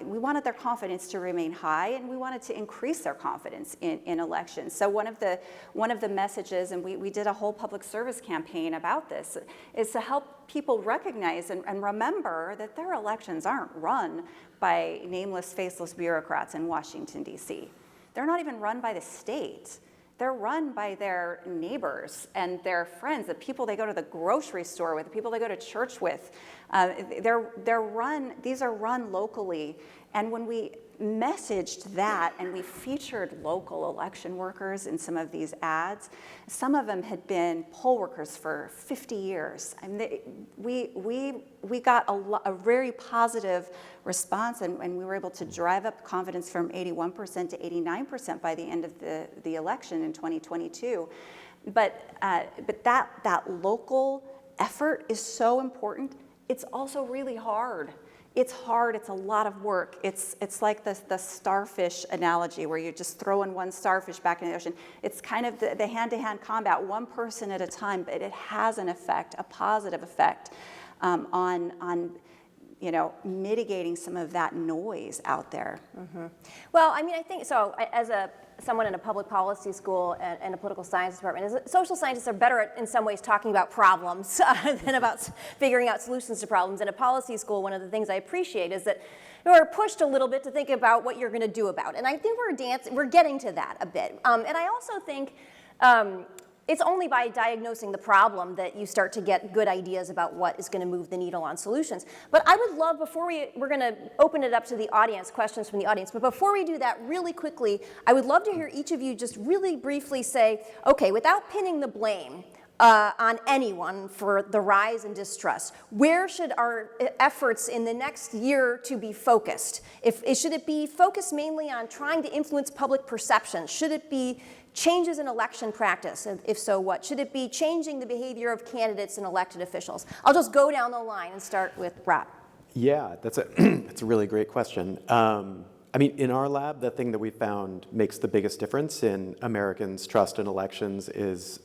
we wanted their confidence to remain high, and we wanted to increase their confidence in elections. So one of the messages, and we did a whole public service campaign about this, is to help people recognize and remember that their elections aren't run by nameless, faceless bureaucrats in Washington, D.C. They're not even run by the state. They're run by their neighbors and their friends, the people they go to the grocery store with, the people they go to church with. These are run locally. And when we messaged that and we featured local election workers in some of these ads, some of them had been poll workers for 50 years. I mean, we got a very positive response, and we were able to drive up confidence from 81% to 89% by the end of the election in 2022. But that local effort is so important. It's also really hard. It's hard, it's a lot of work. It's like the starfish analogy where you're just throwing one starfish back in the ocean. It's kind of the hand-to-hand combat, one person at a time, but it has an effect, a positive effect on mitigating some of that noise out there. Mm-hmm. Well, I mean, I think so. As someone in a public policy school and a political science department, social scientists are better at, in some ways, talking about problems than about figuring out solutions to problems. In a policy school, one of the things I appreciate is that you're pushed a little bit to think about what you're going to do about it. And I think we're getting to that a bit. And I also think it's only by diagnosing the problem that you start to get good ideas about what is going to move the needle on solutions. But I would love, before we're going to open it up to the audience, questions from the audience, but before we do that, really quickly, I would love to hear each of you just really briefly say, okay, without pinning the blame on anyone for the rise in distrust, where should our efforts in the next year to be focused? Should it be focused mainly on trying to influence public perception? Should it be changes in election practice? If so, what? Should it be changing the behavior of candidates and elected officials? I'll just go down the line and start with Rob. Yeah, that's a really great question. I mean, in our lab, the thing that we found makes the biggest difference in Americans' trust in elections is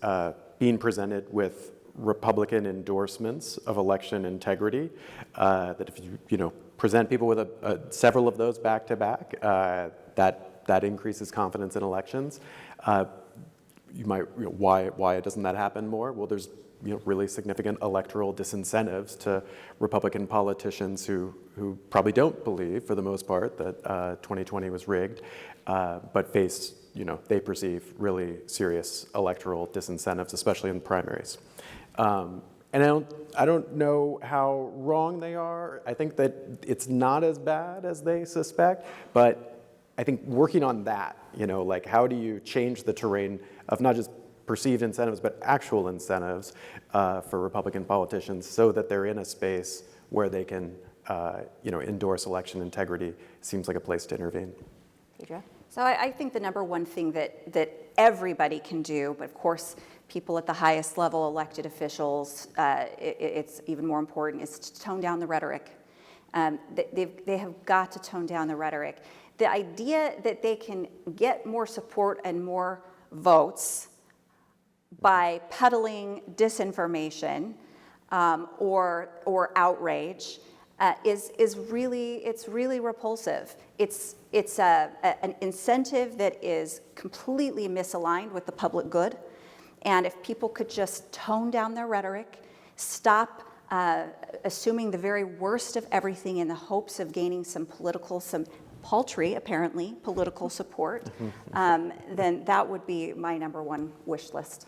being presented with Republican endorsements of election integrity. That if you present people with several of those back to back, that increases confidence in elections. You might, why doesn't that happen more? Well, there's really significant electoral disincentives to Republican politicians who probably don't believe, for the most part, that 2020 was rigged, but face, they perceive really serious electoral disincentives, especially in primaries. And I don't know how wrong they are. I think that it's not as bad as they suspect, but I think working on that, like how do you change the terrain of not just perceived incentives, but actual incentives for Republican politicians so that they're in a space where they can endorse election integrity, seems like a place to intervene. Deidre? So I think the number one thing that everybody can do, but of course people at the highest level, elected officials, it's even more important, is to tone down the rhetoric. They have got to tone down the rhetoric. The idea that they can get more support and more votes by peddling disinformation or outrage is really repulsive. It's an incentive that is completely misaligned with the public good. And if people could just tone down their rhetoric, stop assuming the very worst of everything in the hopes of gaining some paltry, apparently, political support, then that would be my number one wish list.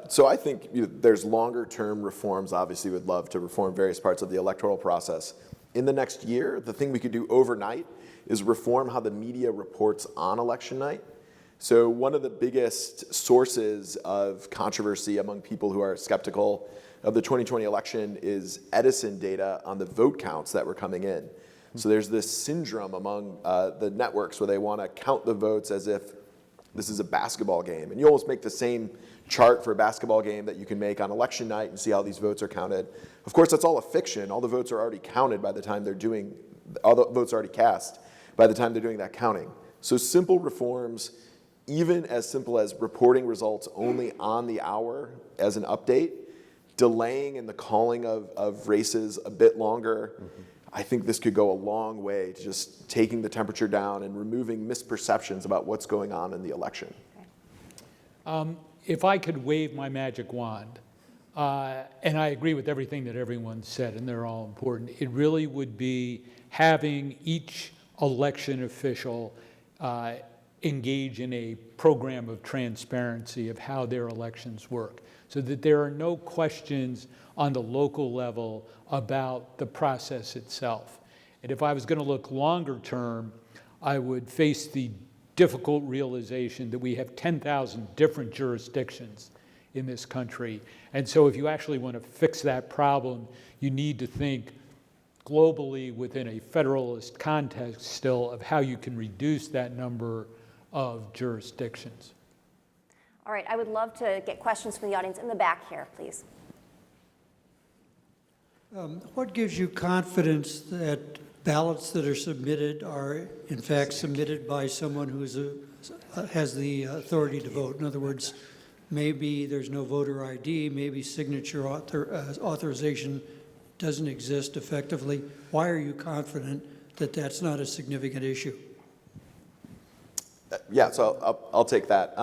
So I think there's longer-term reforms. Obviously, we'd love to reform various parts of the electoral process. In the next year, the thing we could do overnight is reform how the media reports on election night. So one of the biggest sources of controversy among people who are skeptical of the 2020 election is Edison data on the vote counts that were coming in. So there's this syndrome among the networks where they want to count the votes as if this is a basketball game. And you almost make the same chart for a basketball game that you can make on election night and see how these votes are counted. Of course, that's all a fiction. All the votes are already counted by the time all the votes are already cast by the time they're doing that counting. So simple reforms, even as simple as reporting results only on the hour as an update, delaying in the calling of races a bit longer, I think this could go a long way to just taking the temperature down and removing misperceptions about what's going on in the election. If I could wave my magic wand, and I agree with everything that everyone said, and they're all important, it really would be having each election official engage in a program of transparency of how their elections work, so that there are no questions on the local level about the process itself. And if I was going to look longer term, I would face the difficult realization that we have 10,000 different jurisdictions in this country. And so if you actually want to fix that problem, you need to think globally within a federalist context still of how you can reduce that number of jurisdictions. All right, I would love to get questions from the audience in the back here, please. What gives you confidence that ballots that are submitted are in fact submitted by someone who has the authority to vote? In other words, maybe there's no voter ID, maybe signature authorization doesn't exist effectively. Why are you confident that that's not a significant issue? Yeah, so I'll take that.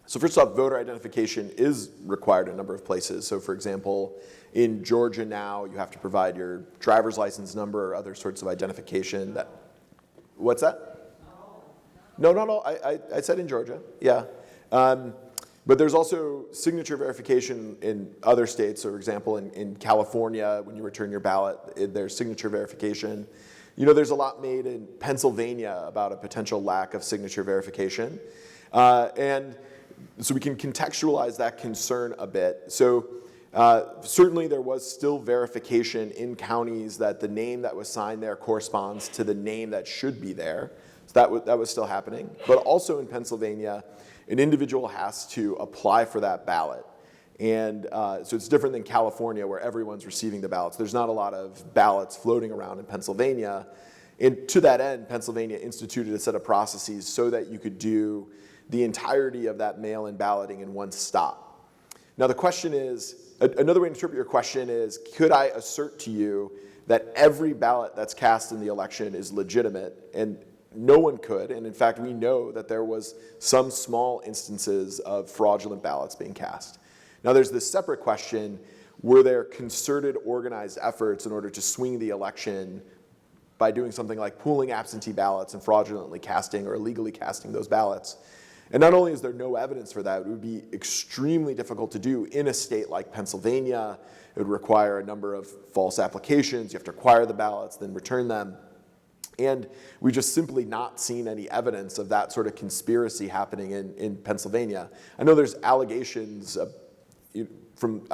So first off, voter identification is required in a number of places. So for example, in Georgia now, you have to provide your driver's license number or other sorts of identification. What's that? No, not all. I said in Georgia, yeah. But there's also signature verification in other states. So for example, in California, when you return your ballot, there's signature verification. There's a lot made in Pennsylvania about a potential lack of signature verification. And so we can contextualize that concern a bit. So certainly there was still verification in counties that the name that was signed there corresponds to the name that should be there. So that was still happening. But also in Pennsylvania, an individual has to apply for that ballot. And so it's different than California where everyone's receiving the ballots. There's not a lot of ballots floating around in Pennsylvania. And to that end, Pennsylvania instituted a set of processes so that you could do the entirety of that mail-in balloting in one stop. Now the question is, another way to interpret your question is, could I assert to you that every ballot that's cast in the election is legitimate? And no one could, and in fact we know that there was some small instances of fraudulent ballots being cast. Now there's this separate question, were there concerted, organized efforts in order to swing the election by doing something like pooling absentee ballots and fraudulently casting or illegally casting those ballots? And not only is there no evidence for that, it would be extremely difficult to do in a state like Pennsylvania. It would require a number of false applications. You have to acquire the ballots, then return them. And we've just simply not seen any evidence of that sort of conspiracy happening in Pennsylvania. I know there's allegations from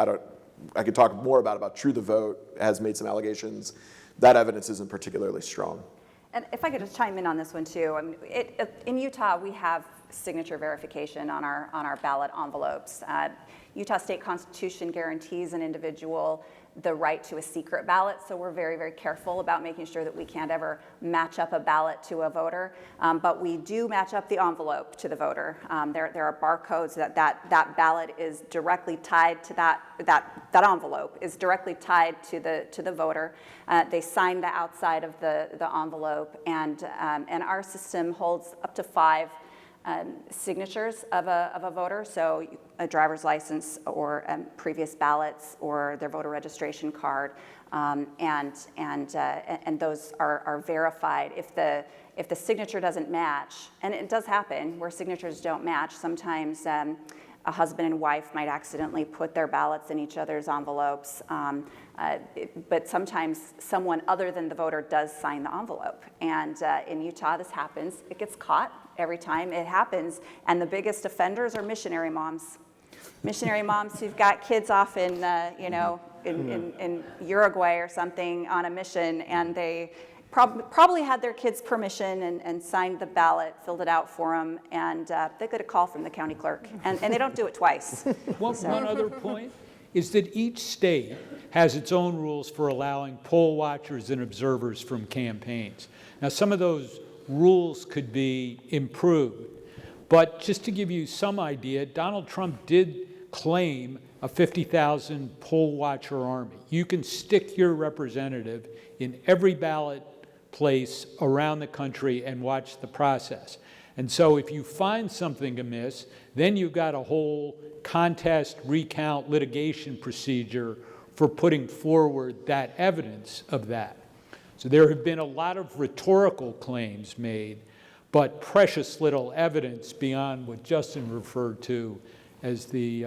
I could talk more about True the Vote has made some allegations. That evidence isn't particularly strong. And if I could just chime in on this one too, I mean, in Utah we have signature verification on our ballot envelopes. Utah state constitution guarantees an individual the right to a secret ballot, so we're very, very careful about making sure that we can't ever match up a ballot to a voter, but we do match up the envelope to the voter. There are barcodes that ballot is directly tied to that envelope is directly tied to the voter. They sign the outside of the envelope, and our system holds up to 5 signatures of a voter, so a driver's license or previous ballots or their voter registration card, and those are verified. If the signature doesn't match, and it does happen where signatures don't match, sometimes a husband and wife might accidentally put their ballots in each other's envelopes, but sometimes someone other than the voter does sign the envelope. And in Utah, this happens. It gets caught every time it happens. And the biggest offenders are missionary moms. Missionary moms who've got kids off in, in Uruguay or something on a mission, and they probably had their kids' permission and signed the ballot, filled it out for them, and they get a call from the county clerk. And they don't do it twice. One other point is that each state has its own rules for allowing poll watchers and observers from campaigns. Now, some of those rules could be improved, but just to give you some idea, Donald Trump did claim a 50,000 poll watcher army. You can stick your representative in every ballot place around the country and watch the process. And so if you find something amiss, then you've got a whole contest, recount, litigation procedure for putting forward that evidence of that. So there have been a lot of rhetorical claims made, but precious little evidence beyond what Justin referred to as the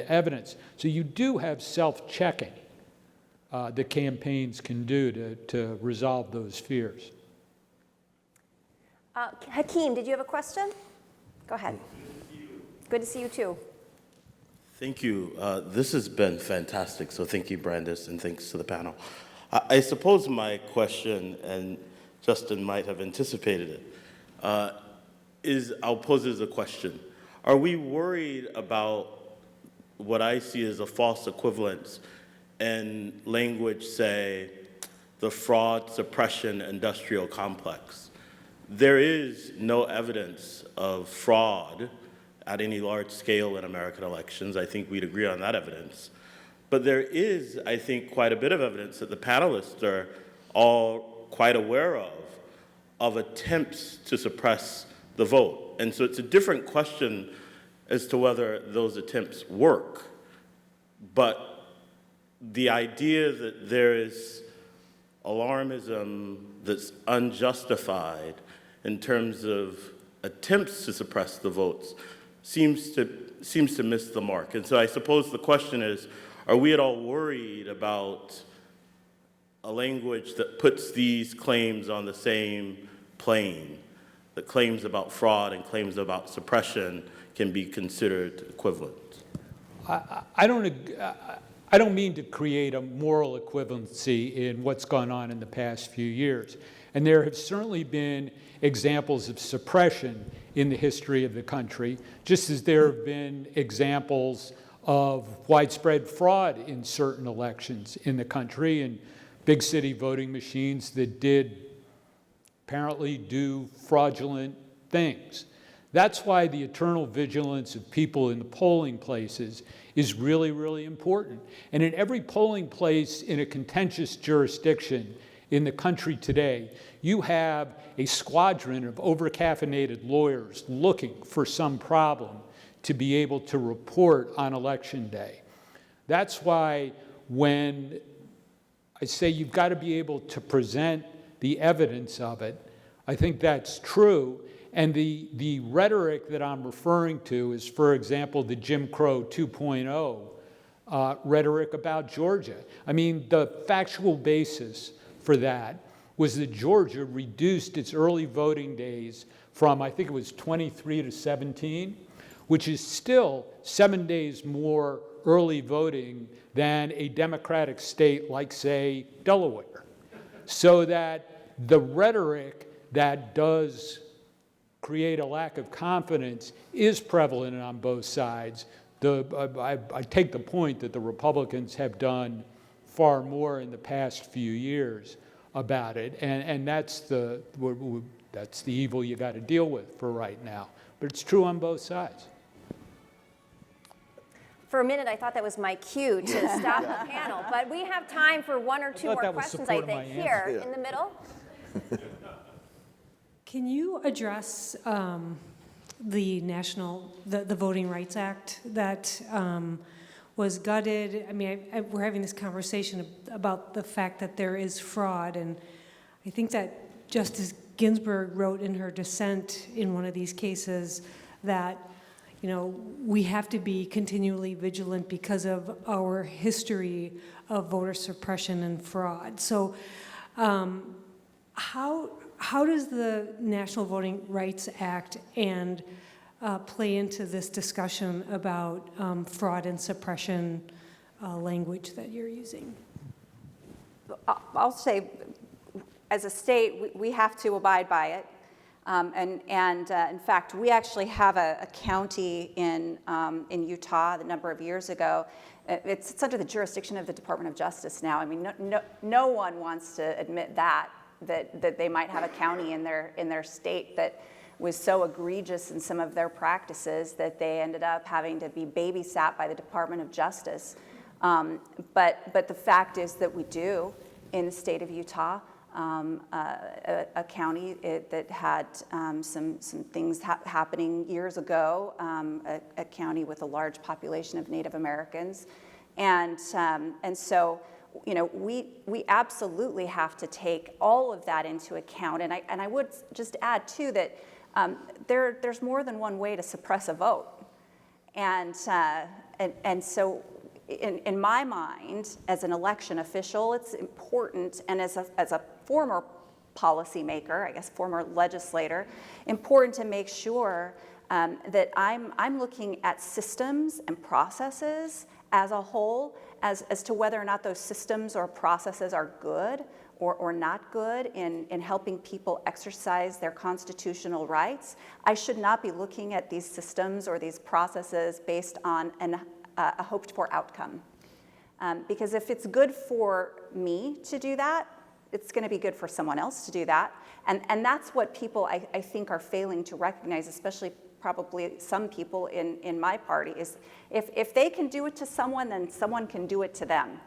evidence. So you do have self-checking the campaigns can do to resolve those fears. Hakeem, did you have a question? Go ahead. Good to see you too. Thank you. This has been fantastic, so thank you, Brandis, and thanks to the panel. I suppose my question, and Justin might have anticipated it, is I'll pose it as a question. Are we worried about what I see as a false equivalence in language, say, the fraud, suppression, industrial complex? There is no evidence of fraud at any large scale in American elections. I think we'd agree on that evidence. But there is, I think, quite a bit of evidence that the panelists are all quite aware of attempts to suppress the vote. And so it's a different question as to whether those attempts work. But the idea that there is alarmism that's unjustified in terms of attempts to suppress the votes seems to miss the mark. And so I suppose the question is, are we at all worried about a language that puts these claims on the same plane, that claims about fraud and claims about suppression can be considered equivalent? I don't mean to create a moral equivalency in what's gone on in the past few years. And there have certainly been examples of suppression in the history of the country, just as there have been examples of widespread fraud in certain elections in the country and big city voting machines that did apparently do fraudulent things. That's why the eternal vigilance of people in the polling places is really, really important. And in every polling place in a contentious jurisdiction in the country today, you have a squadron of over-caffeinated lawyers looking for some problem to be able to report on election day. That's why when I say you've got to be able to present the evidence of it, I think that's true. And the rhetoric that I'm referring to is, for example, the Jim Crow 2.0 rhetoric about Georgia. I mean, the factual basis for that was that Georgia reduced its early voting days from, I think it was 23 to 17, which is still 7 days more early voting than a Democratic state like, say, Delaware. So that the rhetoric that does create a lack of confidence is prevalent on both sides. I take the point that the Republicans have done far more in the past few years about it, and that's the evil you got to deal with for right now. But it's true on both sides. For a minute, I thought that was my cue to stop the panel, but we have time for one or two more questions, I think, here in the middle. Can you address the Voting Rights Act that was gutted? I mean, we're having this conversation about the fact that there is fraud, and I think that Justice Ginsburg wrote in her dissent in one of these cases that, you know, we have to be continually vigilant because of our history of voter suppression and fraud. So how does the National Voting Rights Act and play into this discussion about fraud and suppression language that you're using? I'll say, as a state, we have to abide by it. In fact, we actually have a county in Utah a number of years ago. It's under the jurisdiction of the Department of Justice now. I mean, no one wants to admit that they might have a county in their state that was so egregious in some of their practices that they ended up having to be babysat by the Department of Justice. But the fact is that we do, in the state of Utah, a county that had some things happening years ago, a county with a large population of Native Americans. And so, you know, we absolutely have to take all of that into account. And I would just add, too, that there's more than one way to suppress a vote. And so in my mind, as an election official, it's important, and as a former policymaker, I guess former legislator, important to make sure that I'm looking at systems and processes as a whole, as to whether or not those systems or processes are good or not good in helping people exercise their constitutional rights. I should not be looking at these systems or these processes based on a hoped-for outcome. Because if it's good for me to do that, it's going to be good for someone else to do that. And that's what people, I think, are failing to recognize, especially probably some people in my party, is if they can do it to someone, then someone can do it to them.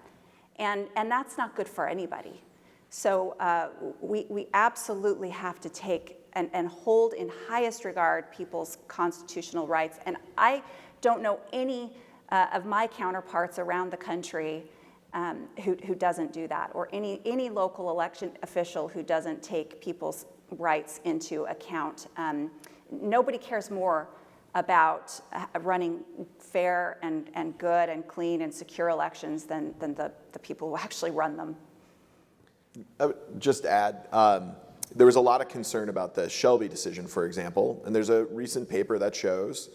And that's not good for anybody. So we absolutely have to take and hold in highest regard people's constitutional rights. And I don't know any of my counterparts around the country who doesn't do that, or any local election official who doesn't take people's rights into account. Nobody cares more about running fair and good and clean and secure elections than the people who actually run them. I would just add, there was a lot of concern about the Shelby decision, for example, and there's a recent paper that shows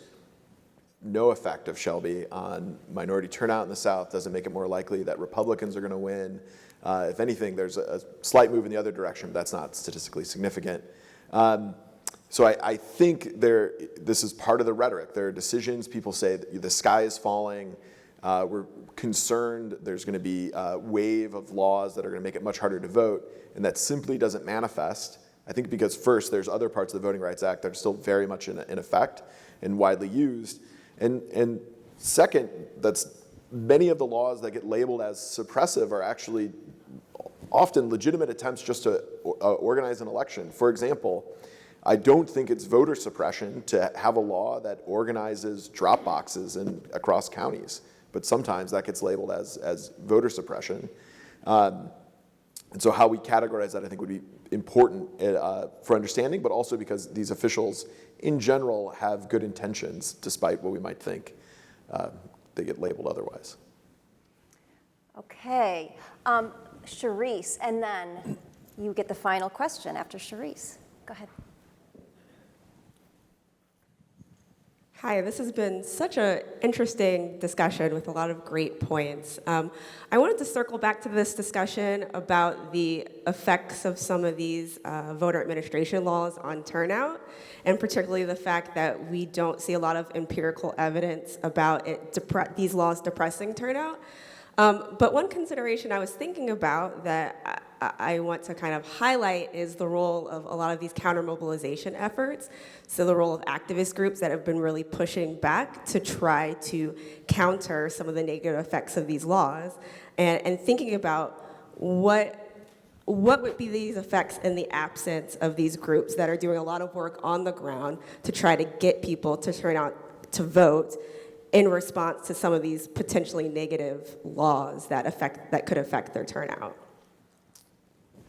no effect of Shelby on minority turnout in the South, doesn't make it more likely that Republicans are going to win. If anything, there's a slight move in the other direction, but that's not statistically significant. So I think this is part of the rhetoric. There are decisions, people say that the sky is falling, we're concerned there's going to be a wave of laws that are going to make it much harder to vote, and that simply doesn't manifest. I think because first, there's other parts of the Voting Rights Act that are still very much in effect and widely used. And second, that's many of the laws that get labeled as suppressive are actually often legitimate attempts just to organize an election. For example, I don't think it's voter suppression to have a law that organizes drop boxes across counties, but sometimes that gets labeled as voter suppression. And so how we categorize that, I think, would be important for understanding, but also because these officials in general have good intentions, despite what we might think they get labeled otherwise. Okay, Charisse, and then you get the final question after Charisse. Go ahead. Hi, this has been such an interesting discussion with a lot of great points. I wanted to circle back to this discussion about the effects of some of these voter administration laws on turnout, and particularly the fact that we don't see a lot of empirical evidence about these laws depressing turnout. But one consideration I was thinking about that I want to kind of highlight is the role of a lot of these counter-mobilization efforts. So the role of activist groups that have been really pushing back to try to counter some of the negative effects of these laws, and thinking about what would be these effects in the absence of these groups that are doing a lot of work on the ground to try to get people to turn out to vote in response to some of these potentially negative laws that could affect their turnout.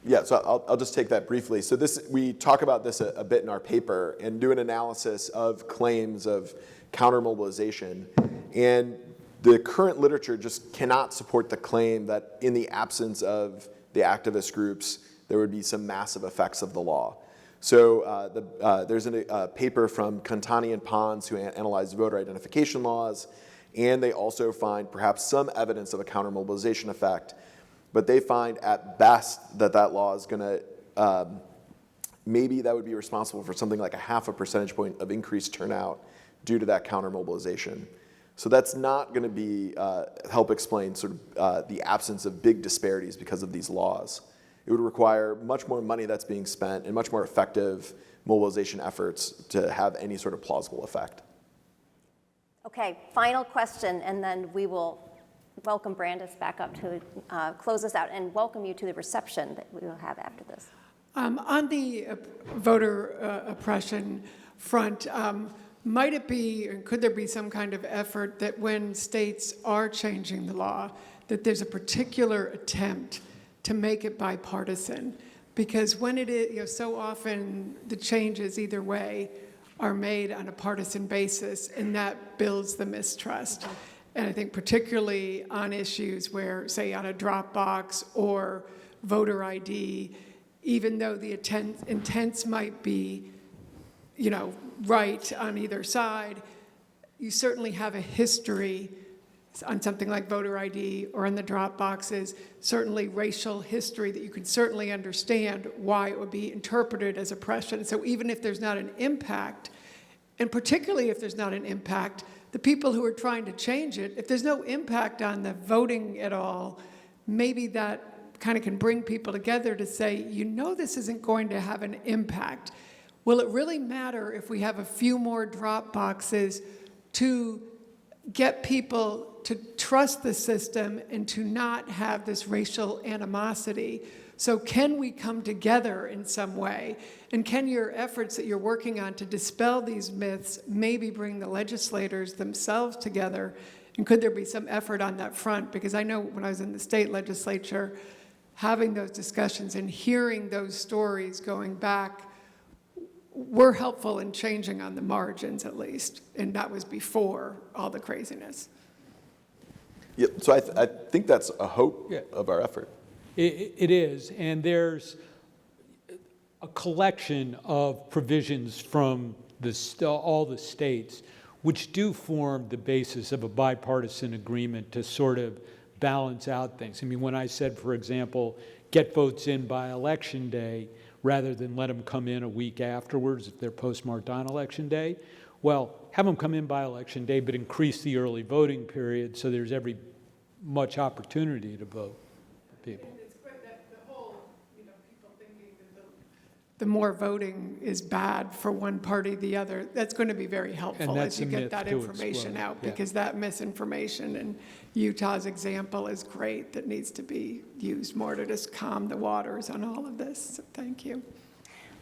Yeah, so I'll just take that briefly. So we talk about this a bit in our paper and do an analysis of claims of counter-mobilization. And the current literature just cannot support the claim that in the absence of the activist groups, there would be some massive effects of the law. So there's a paper from Cantani and Pons who analyzed voter identification laws, and they also find perhaps some evidence of a counter-mobilization effect. But they find at best that law is going to, maybe that would be responsible for something like a 0.5 percentage point of increased turnout due to that counter-mobilization. So that's not going to be help explain sort of the absence of big disparities because of these laws. It would require much more money that's being spent and much more effective mobilization efforts to have any sort of plausible effect. Okay, final question, and then we will welcome Brandis back up to close us out and welcome you to the reception that we will have after this. On the voter oppression front, might it be, or could there be some kind of effort that when states are changing the law, that there's a particular attempt to make it bipartisan? Because when it is, so often the changes either way are made on a partisan basis, and that builds the mistrust. And I think particularly on issues where, say, on a drop box or voter ID, even though the intents might be, right on either side, you certainly have a history on something like voter ID or on the drop boxes, certainly racial history that you could certainly understand why it would be interpreted as oppression. So even if there's not an impact, and particularly if there's not an impact, the people who are trying to change it, if there's no impact on the voting at all, maybe that kind of can bring people together to say, this isn't going to have an impact. Will it really matter if we have a few more drop boxes to get people to trust the system and to not have this racial animosity? So can we come together in some way? And can your efforts that you're working on to dispel these myths maybe bring the legislators themselves together? And could there be some effort on that front? Because I know when I was in the state legislature, having those discussions and hearing those stories going back were helpful in changing on the margins, at least. And that was before all the craziness. Yeah, so I think that's a hope of our effort. It is, and there's a collection of provisions from all the states which do form the basis of a bipartisan agreement to sort of balance out things. I mean, when I said, for example, get votes in by Election Day rather than let them come in a week afterwards if they're postmarked on Election Day, well, have them come in by Election Day, but increase the early voting period so there's every much opportunity to vote for people. The more voting is bad for one party, the other, that's going to be very helpful as you get that information out, because that misinformation, and Utah's example is great, that needs to be used more to just calm the waters on all of this. So thank you.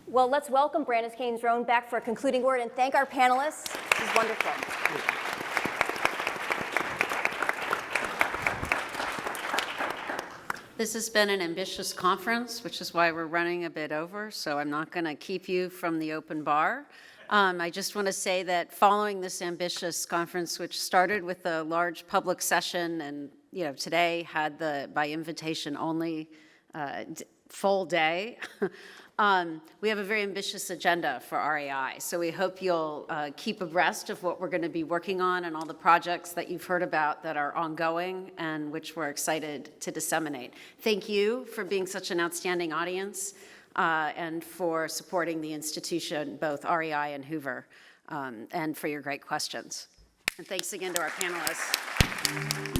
Well, let's welcome Brandis Keynes-Roan back for a concluding word and thank our panelists. This is wonderful. This has been an ambitious conference, which is why we're running a bit over, so I'm not going to keep you from the open bar. I just want to say that following this ambitious conference, which started with a large public session and today had the by invitation only full day, We have a very ambitious agenda for RAI, so we hope you'll keep abreast of what we're going to be working on and all the projects that you've heard about that are ongoing and which we're excited to disseminate. Thank you for being such an outstanding audience and for supporting the institution, both RAI and Hoover, and for your great questions. And thanks again to our panelists.